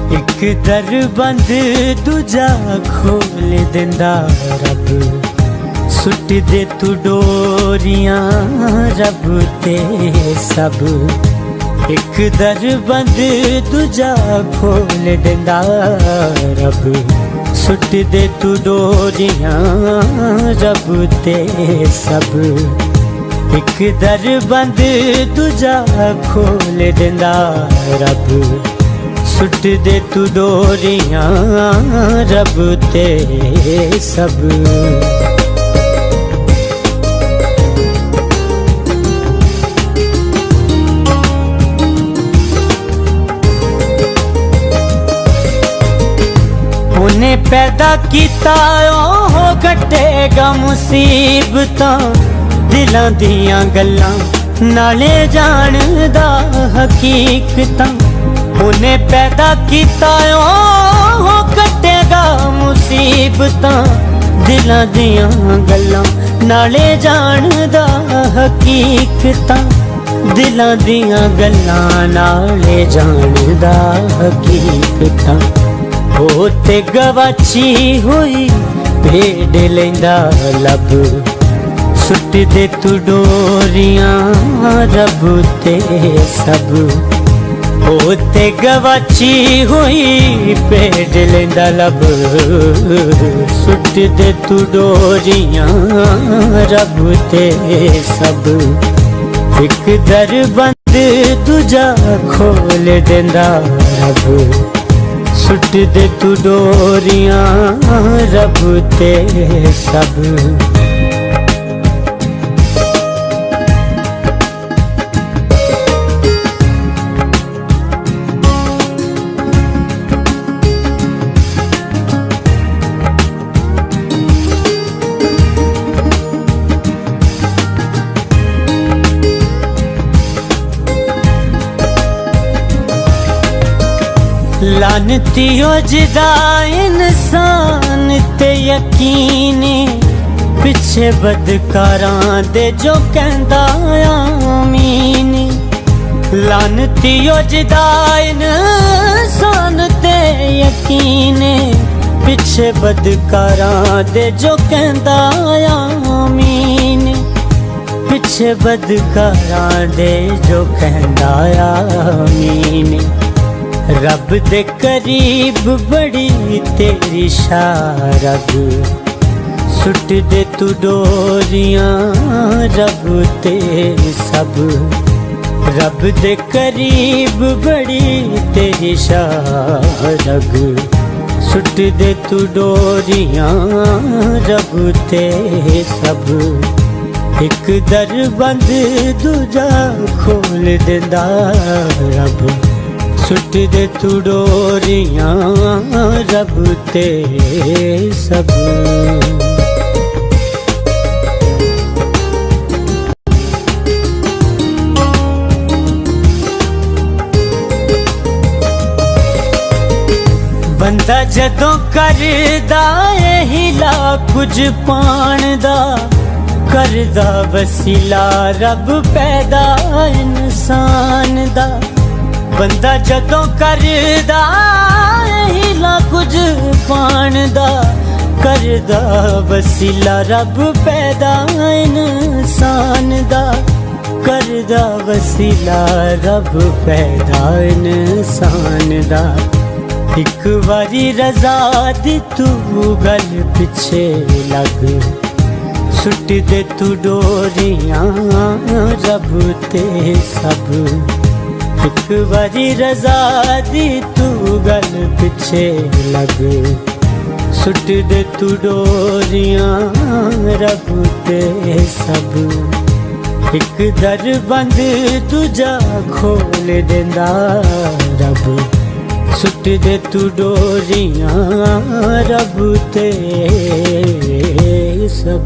एक दर बंद दूजा खोल देंदा रब, सुट दे तू डोरियां रब ते सब। एक दर बंद दूजा खोल देंदा रब, सुट दे तू डोरियां रब ते सब। एक दर बंद दूजा खोल देंदा रब, सुट दे तू डोरियां रब ते सब। उन्हें पैदा किता ओह कटेगा मुसीबतां, दिलां दियां गल्लां नाले जानदा हकीकतां। उन्हें पैदा किता ओह कटेगा मुसीबतां, दिलां दियां गल्लां नाले जानदा हकीकतां। दिलां दियां गल्लां नाले जानदा हकीकतां। ओ ते गवाची हुई भेड़ लेंदा लब, सुट दे तू डोरियां रब ते सब। ओ ते गवाची हुई भेड़ लेंदा लब, सुट दे तू डोरियां रब ते सब। एक दर बंद दूजा खोल देंदा रब, सुट दे तू डोरियां रब ते सब। लानतियो जिदा इंसान ते यकीन, पिछे बदकारां दे जो कहंदा आमीन। लानतियो जिदा इंसान ते यकीन, पिछे बदकारां दे जो कहंदा आमीन। पिछे बदकारां दे जो कहंदा आमीन। रब दे करीब बड़ी तेरी शारग, सुट दे तू डोरियां रब ते सब। रब दे करीब बड़ी तेरी शारग, सुट दे तू डोरियां रब ते सब। एक दर बंद दूजा खोल देंदा रब, सुट दे तू डोरियां रब ते सब। बंदा जदों करदा हिला कुछ पाण दा, करदा वसीला रब पैदा इंसान दा। बंदा जदों करदा हिला कुछ पाण दा, करदा वसीला रब पैदा इंसान दा। करदा वसीला रब पैदा इंसान दा। एक बारी रजा दी तू गल पिछे लग, सुट दे तू डोरियां रब ते सब। एक बारी रजा दी तू गल पिछे लग, सुट दे तू डोरियां रब ते सब। एक दर बंद दूजा खोल देंदा रब, सुट दे तू डोरियां रब ते सब।